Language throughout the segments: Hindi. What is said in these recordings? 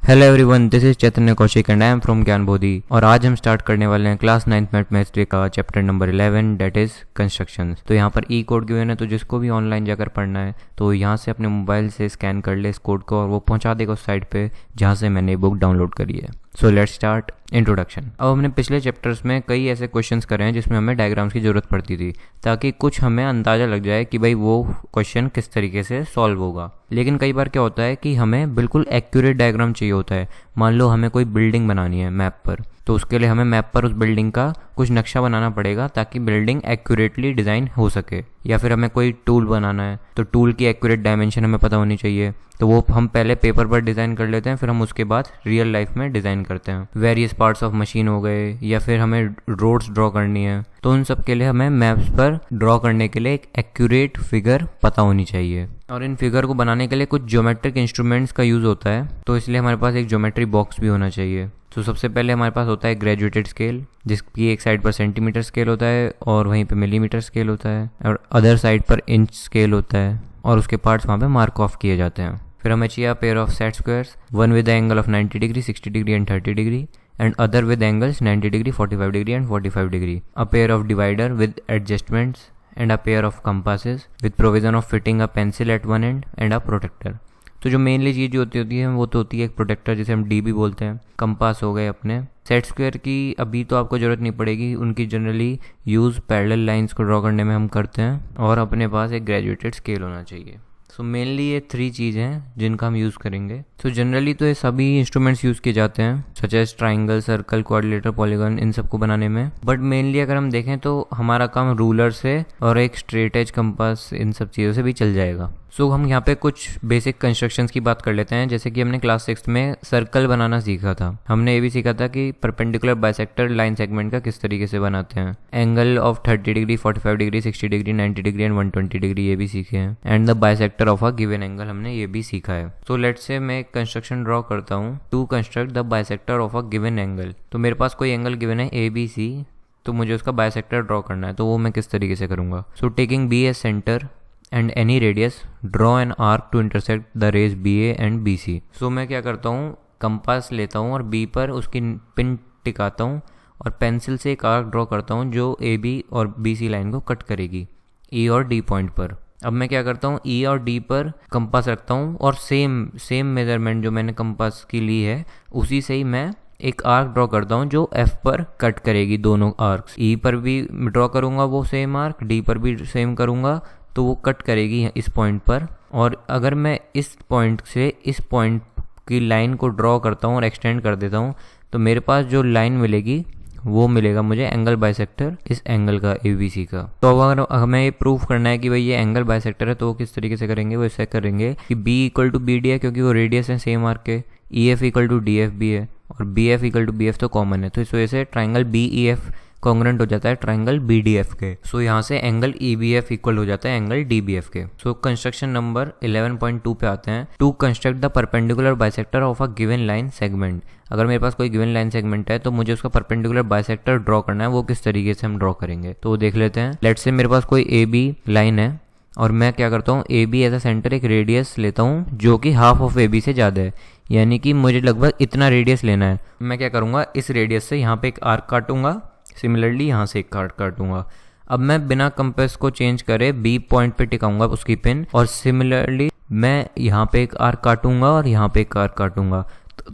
Hello everyone, this is Chaitanya Kaushik and I am from Gyan Bodhi. और आज हम स्टार्ट करने वाले हैं क्लास 9th मैथमेटिक्स का chapter number 11 that is constructions. तो यहाँ पर ई कोड गिवन है, तो जिसको भी ऑनलाइन जाकर पढ़ना है तो यहाँ से अपने मोबाइल से स्कैन कर ले इस कोड को और वो पहुँचा देगा उस साइट पे जहाँ से मैंने बुक डाउनलोड करी है। So let's start introduction. अब हमने पिछले चैप्टर्स में कई ऐसे क्वेश्चंस करे हैं जिसमें हमें डायग्राम्स की ज़रूरत पड़ती थी ताकि कुछ हमें अंदाज़ा लग जाए कि भाई वो क्वेश्चन किस तरीके से सॉल्व होगा। लेकिन कई बार क्या होता है कि हमें बिल्कुल एक्यूरेट डायग्राम चाहिए होता है। मान लो हमें कोई बिल्डिंग बनानी है मैप पर, तो उसके लिए हमें मैप पर उस बिल्डिंग का कुछ नक्शा बनाना पड़ेगा ताकि बिल्डिंग एक्यूरेटली डिज़ाइन हो सके। या फिर हमें कोई टूल बनाना है तो टूल की एक्यूरेट डायमेंशन हमें पता होनी चाहिए, तो वो हम पहले पेपर पर डिज़ाइन कर लेते हैं, फिर हम उसके बाद रियल लाइफ में डिज़ाइन करते हैं। वेरियस पार्ट्स ऑफ मशीन हो गए, या फिर हमें रोड्स ड्रॉ करनी है, तो उन सब के लिए हमें मैप्स पर ड्रॉ करने के लिए एक एक्यूरेट फिगर पता होनी चाहिए। और इन फिगर को बनाने के लिए कुछ ज्योमेट्रिक इंस्ट्रूमेंट्स का यूज़ होता है, तो इसलिए हमारे पास एक ज्योमेट्री बॉक्स भी होना चाहिए। तो सबसे पहले हमारे पास होता है ग्रेजुएटेड स्केल, जिसकी एक साइड पर सेंटीमीटर स्केल होता है और वहीं पे मिलीमीटर स्केल होता है, और अदर साइड पर इंच स्केल होता है, और उसके पार्ट्स वहाँ पे मार्क ऑफ किए जाते हैं। फिर हमें चाहिए pair of set squares, one with the angle of 90 degree, 60 degree and 30 degree, and other with angles 90 degree, 45 degree and 45 degree. A pair of divider with adjustments and a pair of compasses with provision of fitting a pencil at one end and a protector. तो जो मेनली चीज़ जो होती है वो तो होती है एक प्रोटेक्टर, जिसे हम डी भी बोलते हैं। कंपास हो गए अपने। सेट स्क्वायर की अभी तो आपको ज़रूरत नहीं पड़ेगी, उनकी जनरली यूज़ पैरेलल लाइंस को ड्रॉ करने में हम करते हैं। और अपने पास एक ग्रेजुएटेड स्केल होना चाहिए। सो मेनली ये 3 चीज़ हैं जिनका हम यूज़ करेंगे। सो जनरली तो ये सभी इंस्ट्रूमेंट्स यूज़ किए जाते हैं, such as triangle, circle, quadrilateral, polygon, इन सबको बनाने में। बट मेनली अगर हम देखें तो हमारा काम रूलर से और एक स्ट्रेट एज कंपास, इन सब चीज़ों से भी चल जाएगा। सो हम यहाँ पे कुछ बेसिक कंस्ट्रक्शंस की बात कर लेते हैं। जैसे कि हमने क्लास 6 में सर्कल बनाना सीखा था। हमने ये भी सीखा था कि परपेंडिकुलर बाइसेक्टर लाइन सेगमेंट का किस तरीके से बनाते हैं। Angle of 30 degree, 45 degree, 60 degree, 90 degree and 120 degree ये भी सीखे हैं। And the bisector of a given angle हमने ये भी सीखा है। सो लेट्स से मैं एक कंस्ट्रक्शन ड्रॉ करता हूँ to construct the bisector of a given angle. तो मेरे पास कोई एंगल गिवन है ABC, तो मुझे उसका बाइसेक्टर ड्रॉ करना है। तो वो मैं किस तरीके से करूँगा। So taking B as centre and any radius, draw an arc to intersect the rays BA and BC. So मैं क्या करता हूँ, कंपास लेता हूँ और B पर उसकी पिन टिकाता हूँ और पेंसिल से एक आर्क ड्रॉ करता हूँ जो AB और BC लाइन को कट करेगी E और D पॉइंट पर। अब मैं क्या करता हूँ, E और D पर कंपास रखता हूँ और सेम मेजरमेंट जो मैंने कंपास की ली है उसी से ही मैं एक आर्क ड्रॉ करता हूँ जो F पर कट करेगी दोनों आर्क्स। E पर भी ड्रॉ करूँगा वो सेम आर्क, D पर भी सेम करूँगा, तो वो कट करेगी इस पॉइंट पर। और अगर मैं इस पॉइंट से इस पॉइंट की लाइन को ड्रॉ करता हूँ और एक्सटेंड कर देता हूँ, तो मेरे पास जो लाइन मिलेगी वो मिलेगा मुझे एंगल बाइसेक्टर इस एंगल का ABC का। तो अगर हमें ये प्रूफ करना है कि भाई ये एंगल बाइसेक्टर है, तो वो किस तरीके से करेंगे, वो ऐसे करेंगे कि B इक्वल टू BD है क्योंकि वो रेडियस है सेम आर्क के, EF इक्वल टू DF भी है और BF इक्वल टू BF तो कॉमन है, तो इस वजह से ट्राइंगल BEF कॉन्ग्रुएंट हो जाता है ट्राइंगल BDF के। सो यहाँ से एंगल EBF इक्वल हो जाता है एंगल DBF के। सो कंस्ट्रक्शन नंबर 11.2 पे आते हैं। To construct the perpendicular bisector of a given line segment. अगर मेरे पास कोई गिवन लाइन सेगमेंट है तो मुझे उसका परपेंडिकुलर बाइसेक्टर ड्रॉ करना है, वो किस तरीके से हम ड्रॉ करेंगे तो देख लेते हैं। लेट्स से मेरे पास कोई AB लाइन है और मैं क्या करता हूँ, AB एज अ सेंटर एक रेडियस लेता हूँ जो कि हाफ ऑफ AB से ज़्यादा है, यानी कि मुझे लगभग इतना रेडियस लेना है। मैं क्या करूँगा, इस रेडियस से यहाँ पे एक आर्क काटूंगा, सिमिलरली यहाँ से एक काटूंगा। अब मैं बिना कंपास को चेंज करे B पॉइंट पे टिकाऊंगा उसकी पिन, और सिमिलरली मैं यहाँ पे एक आर्क काटूंगा और यहाँ पे एक आर्क काटूंगा,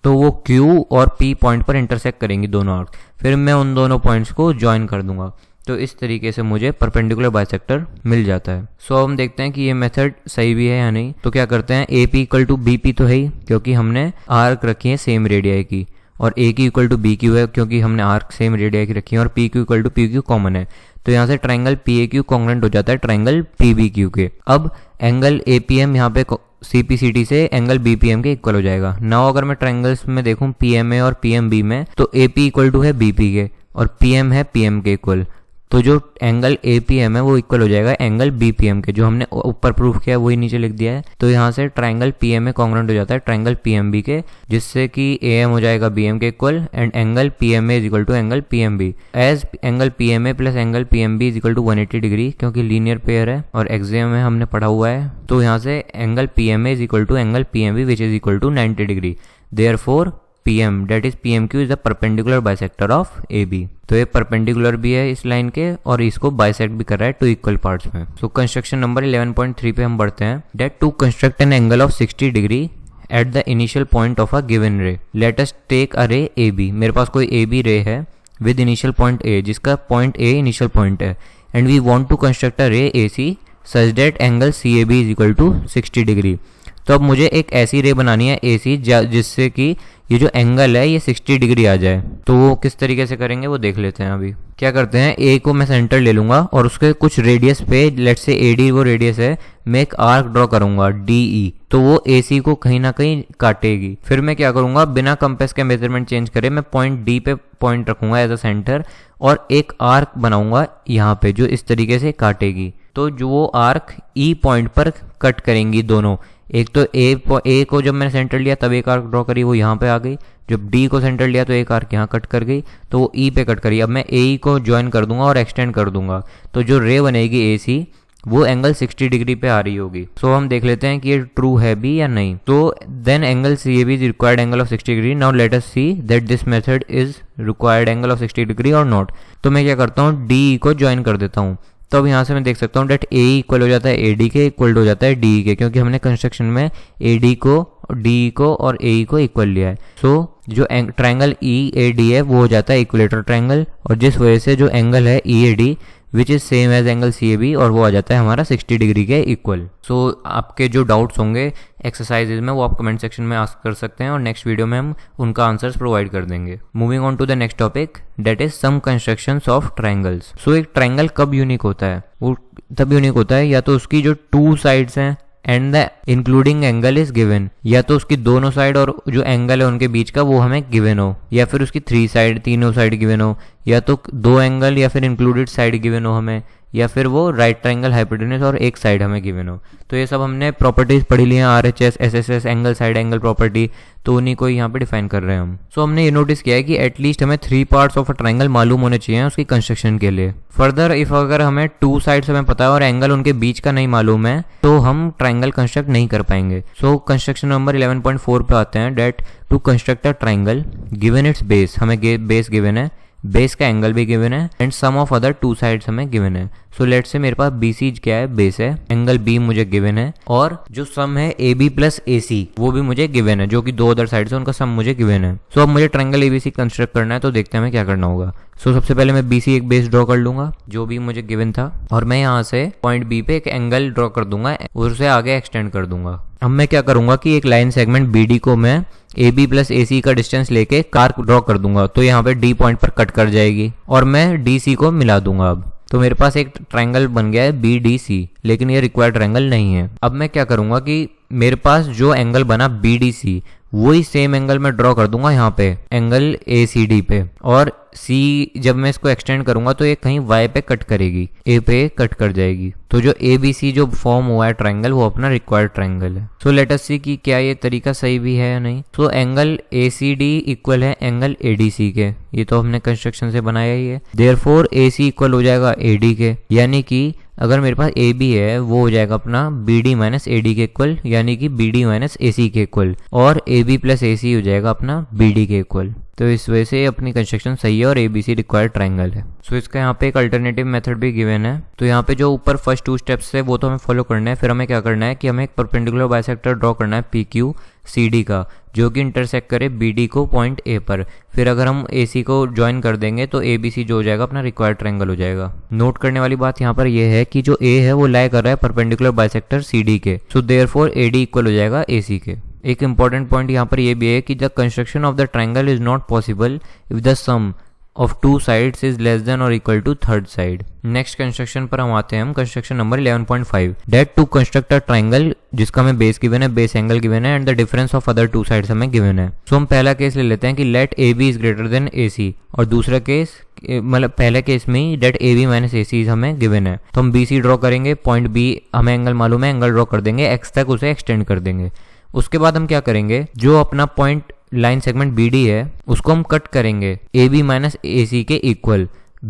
तो वो Q और P पॉइंट पर इंटरसेक्ट करेंगी दोनों आर्क। फिर मैं उन दोनों पॉइंट्स को ज्वाइन कर दूंगा, तो इस तरीके से मुझे परपेंडिकुलर बाइसेक्टर मिल जाता है। सो हम देखते हैं कि ये मेथड सही भी है या नहीं। तो क्या करते हैं, AP इक्वल टू BP तो है ही क्योंकि हमने आर्क रखी है सेम रेडियाई की, और AQ इक्वल टू BQ है क्योंकि हमने आर्क सेम रेडियाई की रखी है, और PQ equal to PQ common है, तो यहाँ से ट्राइंगल PAQ कॉन्ग्रुएंट हो जाता है ट्राइंगल PBQ के। अब एंगल APM यहाँ पे CPCT से एंगल BPM के इक्वल हो जाएगा। नाउ अगर मैं ट्राइंगल्स में देखूँ PMA और PMB में, तो AP इक्वल टू है BP के और PM है PM के इक्वल, तो जो एंगल APM है वो इक्वल हो जाएगा एंगल BPM के, जो हमने ऊपर प्रूफ किया है वही नीचे लिख दिया है। तो यहाँ से ट्राइंगल PMA कॉन्ग्रुएंट हो जाता है ट्राइंगल PMB के, जिससे कि AM हो जाएगा BM के equal and angle PMA is equal to angle PMB, as angle PMA plus angle PMB is equal to 180 degree क्योंकि लीनियर पेयर है और एग्जाम में हमने पढ़ा हुआ है। तो यहाँ से angle PMA is equal to angle PMB which is equal to 90 degree. Therefore PM that is PMQ is the perpendicular bisector of AB। तो ये परपेंडिकुलर भी है इस लाइन के और इसको बाइसेक्ट भी कर रहा है टू इक्वल पार्ट्स में। सो कंस्ट्रक्शन नंबर 11.3 पे हम बढ़ते हैं। That to construct an angle of 60 degree at the initial point of a given ray, let us take a ray AB। मेरे पास कोई AB रे है विद इनिशियल पॉइंट A, जिसका पॉइंट A इनिशियल पॉइंट है, and we want to construct a ray AC such that angle CAB is equal to 60 degree. तो अब मुझे एक ऐसी रे बनानी है AC जिससे कि ये जो एंगल है ये 60 डिग्री आ जाए। तो वो किस तरीके से करेंगे वो देख लेते हैं। अभी क्या करते हैं, A को मैं सेंटर ले लूंगा और उसके कुछ रेडियस पे, लेट्स से AD वो रेडियस है, मैं एक आर्क ड्रॉ करूंगा DE, तो वो AC को कहीं ना कहीं काटेगी। फिर मैं क्या करूंगा, बिना कंपास के मेजरमेंट चेंज करे मैं पॉइंट D पे पॉइंट रखूंगा एज अ सेंटर और एक आर्क बनाऊंगा यहाँ पे जो इस तरीके से काटेगी। तो जो वो आर्क E पॉइंट पर कट करेंगी दोनों, एक तो A को जब मैंने सेंटर लिया तब एक आर्क ड्रॉ करी, वो यहाँ पे आ गई। जब D को सेंटर लिया तो एक आर्क यहाँ कट कर गई, तो वो E पे कट करी। अब मैं AE को ज्वाइन कर दूंगा और एक्सटेंड कर दूंगा, तो जो रे बनेगी AC वो एंगल 60 डिग्री पे आ रही होगी। सो हम देख लेते हैं कि ये ट्रू है भी या नहीं। तो then angle CAB is required angle of 60 degree. Now let us see that this method is required angle of 60 degree और नॉट। तो मैं क्या करता हूँ, DE को ज्वाइन कर देता हूँ। तो अब यहाँ से मैं देख सकता हूँ डेट AE इक्वल हो जाता है AD के, इक्वल हो जाता है DE के, क्योंकि हमने कंस्ट्रक्शन में AD को, DE को और AE को इक्वल लिया है। सो जो ट्रायंगल EAD है वो हो जाता है इक्विलेटरल ट्रायंगल, और जिस वजह से जो एंगल है EAD which is same as angle CAB, और वो आ जाता है हमारा 60 डिग्री के इक्वल। सो आपके जो डाउट्स होंगे एक्सरसाइजेज में वो आप कमेंट सेक्शन में आस्क कर सकते हैं और नेक्स्ट वीडियो में हम उनका आंसर्स प्रोवाइड कर देंगे। Moving on to the next topic that is some constructions of triangles. So एक ट्रायंगल कब यूनिक होता है, वो तब यूनिक होता है या तो उसकी जो टू साइड्स हैं and the including angle is given, या तो उसकी दोनों साइड और जो एंगल है उनके बीच का वो हमें गिवन हो, या फिर उसकी तीनों साइड गिवन हो, या तो दो एंगल या फिर इंक्लूडेड साइड गिवन हो हमें, या फिर वो राइट ट्रायंगल हाइपोटेन्यूज और एक साइड हमें गिवन हो। तो ये सब हमने प्रॉपर्टीज पढ़ी ली हैं, RHS, SSS, angle side angle property, तो उन्हीं को यहाँ पे डिफाइन कर रहे हैं हम। सो हमने ये नोटिस किया है कि एटलीस्ट हमें 3 पार्ट्स ऑफ अ ट्रायंगल मालूम होने चाहिए उसकी कंस्ट्रक्शन के लिए। फर्दर इफ अगर हमें 2 साइड्स हमें पता है और एंगल उनके बीच का नहीं मालूम है तो हम ट्रायंगल कंस्ट्रक्ट नहीं कर पाएंगे। सो कंस्ट्रक्शन नंबर 11.4 पे आते हैं। That to construct a triangle given its base, हमें बेस गिवन है, बेस का एंगल भी गिवन है and sum of other 2 sides हमें गिवन है। सो लेट्स से मेरे पास BC क्या है, बेस है, एंगल B मुझे गिवन है और जो सम है AB प्लस AC वो भी मुझे गिवन है, जो कि 2 अदर साइड्स है उनका सम मुझे गिवन है। सो अब मुझे ट्रायंगल ABC कंस्ट्रक्ट करना है, तो देखते हैं हमें क्या करना होगा। सो सबसे पहले मैं BC एक बेस ड्रॉ कर लूंगा जो भी मुझे गिवन था, और मैं यहाँ से पॉइंट B पे एक एंगल ड्रॉ कर दूंगा और उसे आगे एक्सटेंड कर दूंगा। अब मैं क्या करूंगा कि एक लाइन सेगमेंट BD को मैं AB प्लस AC का डिस्टेंस लेके आर्क ड्रॉ कर दूंगा, तो यहाँ पे D पॉइंट पर कट कर जाएगी और मैं DC को मिला दूंगा। अब तो मेरे पास एक ट्रायंगल बन गया है BDC, लेकिन ये रिक्वायर्ड ट्रायंगल नहीं है। अब मैं क्या करूंगा कि मेरे पास जो एंगल बना BDC वही सेम एंगल मैं ड्रॉ कर दूंगा यहाँ पे एंगल ACD पे, और C जब मैं इसको एक्सटेंड करूंगा तो ये कहीं Y पे कट करेगी, A पे कट कर जाएगी। तो जो ABC जो फॉर्म हुआ है ट्रायंगल वो अपना रिक्वायर्ड ट्रायंगल है। सो लेट अस सी कि क्या ये तरीका सही भी है या नहीं। सो एंगल ACD इक्वल है एंगल ADC के, ये तो हमने कंस्ट्रक्शन से बनाया ही है। देयरफॉर AC इक्वल हो जाएगा AD के, यानी कि अगर मेरे पास AB है वो हो जाएगा अपना BD माइनस AD के इक्वल, यानी कि BD माइनस AC के इक्वल, और AB प्लस AC हो जाएगा अपना BD के इक्वल। तो इस वजह से अपनी कंस्ट्रक्शन सही है और ABC रिक्वायर्ड ट्रायंगल है। सो इसका यहाँ पे एक अल्टरनेटिव मेथड भी गिवन है। तो यहाँ पे जो ऊपर फर्स्ट 2 स्टेप्स है वो तो हमें फॉलो करना है। फिर हमें क्या करना है कि हमें एक परपेंडिकुलर बाइसेक्टर ड्रॉ करना है PQCD का, जो कि इंटरसेक्ट करे BD को पॉइंट A पर। फिर अगर हम AC को ज्वाइन कर देंगे तो ABC जो हो जाएगा अपना रिक्वायर्ड ट्रायंगल हो जाएगा। नोट करने वाली बात यहाँ पर यह है कि जो A है वो लाई कर रहा है परपेंडिकुलर बाइसेक्टर CD के, सो देयरफॉर AD इक्वल हो जाएगा AC के। एक इंपॉर्टेंट पॉइंट यहाँ पर यह भी है कि the construction of the triangle is not possible if the sum of 2 sides is less than or equal to third side. Next construction पर हम आते हैं, हम construction number 11.5। That to construct a triangle जिसका हमें बेस गिवन है, बेस एंगल गिवन है and the difference of other 2 sides हमें गिवन है। सो हम पहला केस ले लेते हैं कि let AB is greater then AC, और दूसरा केस मतलब पहले केस में ही डेट AB माइनस AC हमें गिवन है। तो हम BC ड्रॉ करेंगे, पॉइंट B हमें एंगल मालूम है, एंगल ड्रॉ कर देंगे, X तक उसे एक्सटेंड कर देंगे। उसके बाद हम क्या करेंगे, जो अपना पॉइंट लाइन सेगमेंट BD है उसको हम कट करेंगे AB माइनस AC के इक्वल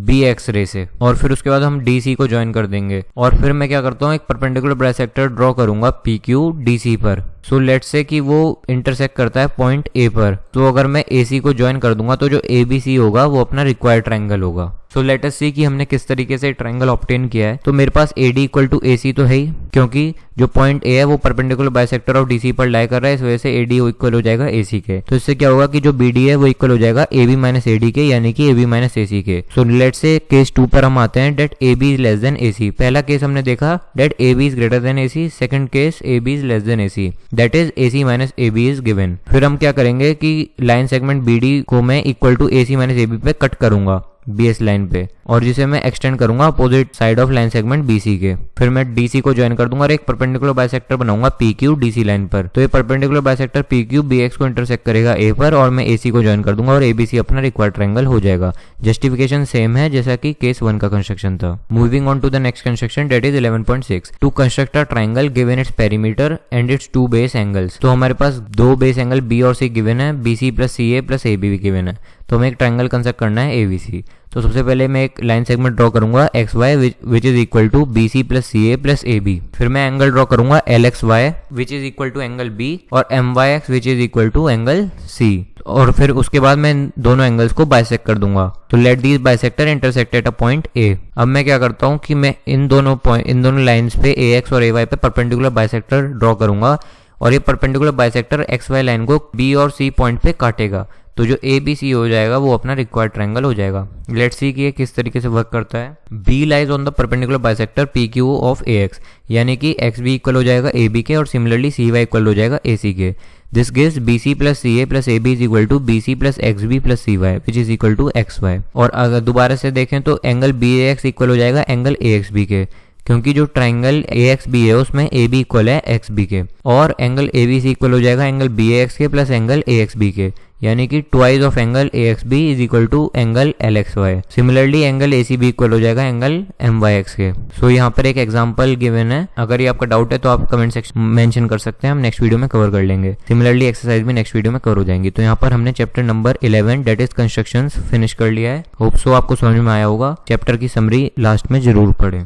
BX रे से, और फिर उसके बाद हम DC को ज्वाइन कर देंगे। और फिर मैं क्या करता हूँ, एक परपेंडिकुलर बाइसेक्टर ड्रॉ करूंगा PQDC पर, सो लेट्स से कि वो इंटरसेक्ट करता है पॉइंट ए पर, तो अगर मैं ए सी को ज्वाइन कर दूंगा तो जो ए बी सी होगा वो अपना रिक्वायर्ड ट्रायंगल होगा। सो लेट अस सी कि हमने किस तरीके से ट्रायंगल ऑब्टेन किया है। तो मेरे पास A D equal to A C तो है ही, क्योंकि जो पॉइंट ए है वो perpendicular bisector of D C पर लाई कर रहा है, इस वजह से ए डी इक्वल हो जाएगा ए सी के। तो इससे क्या होगा कि जो बी डी है वो इक्वल हो जाएगा A B minus A D के, यानी कि ए बी माइनस ए सी के। सो लेट से केस 2 पर हम आते हैं, that A B is less than A C. पहला केस हमने देखा that A B is greater than A C, second case A B is less than A C, that is A C minus A B is given. फिर हम क्या करेंगे कि लाइन सेगमेंट बी डी को मैं equal to A C minus A B पे कट करूंगा बीएस लाइन पे, और जिसे मैं एक्सटेंड करूंगा opposite side of line segment BC के। फिर मैं डीसी को ज्वाइन कर दूंगा और एक परपेंडिकुलर बाइसेक्टर बनाऊंगा पीक्यू डीसी लाइन पर। तो ये परपेंडिकुलर बाइसेक्टर पीक्यू बीएक्स को इंटरसेक्ट करेगा ए पर, और मैं एसी को ज्वाइन कर दूंगा और एबीसी अपना रिक्वायर्ड ट्रायंगल हो जाएगा। जस्टिफिकेशन सेम है जैसा कि केस 1 का कंस्ट्रक्शन था। Moving on to the next construction, that is 11.6 to construct a triangle given its perimeter and its 2 base angles. तो हमारे पास 2 बेस एंगल बी और सी गिवन है, BC plus C A plus A B भी गिवन है। तो हमें एक ट्रायंगल कंस्ट्रक्ट करना है एबीसी। तो सबसे पहले मैं एक लाइन सेगमेंट ड्रॉ करूंगा X Y which is equal to B C plus C A plus A B. फिर मैं एंगल ड्रॉ करूंगा L X Y which is equal to angle B, और M Y X which is equal to angle C. और फिर उसके बाद मैं दोनों एंगल्स को बाइसेक्ट कर दूंगा। तो let these bisector intersect at a point A. अब मैं क्या करता हूँ कि मैं इन दोनों लाइंस पे ए एक्स और ए वाई पे परपेंडिकुलर बाइसेक्टर ड्रॉ करूंगा, और ये perpendicular bisector X Y line को बी और सी पॉइंट पे काटेगा। तो जो ए बी सी हो जाएगा वो अपना रिक्वायर्ड ट्रायंगल हो जाएगा। लेट्स सी कि ये किस तरीके से वर्क करता है। B lies on the perpendicular bisector P Q of A X, यानी कि एक्स बी इक्वल हो जाएगा ए बी के, और सिमिलरली सी वाई इक्वल हो जाएगा ए सी के। This gives B C plus C A plus A B is equal to B C plus X B plus C Y which is equal to X Y. और अगर दोबारा से देखें तो angle B A X equal हो जाएगा एंगल ए एक्स बी के, क्योंकि जो ट्राइंगल ए एक्स बी है उसमें ए बी इक्वल है एक्स बी के, और angle A B C equal हो जाएगा एंगल बी ए एक्स के plus angle A X B के, यानी कि twice of angle A X B is equal to angle L X Y. Similarly angle A C B equal हो जाएगा एंगल एम वाई एक्स के। सो यहाँ पर एक एग्जांपल गिवन है, अगर ये आपका डाउट है तो आप कमेंट सेक्शन में मेंशन कर सकते हैं, हम नेक्स्ट वीडियो में कवर कर लेंगे। सिमिलरली एक्सरसाइज भी नेक्स्ट वीडियो में कवर हो जाएंगी। तो यहाँ पर हमने chapter number 11 that is constructions finish कर लिया है। होप सो आपको समझ में आया होगा। चैप्टर की समरी लास्ट में जरूर पढ़ें।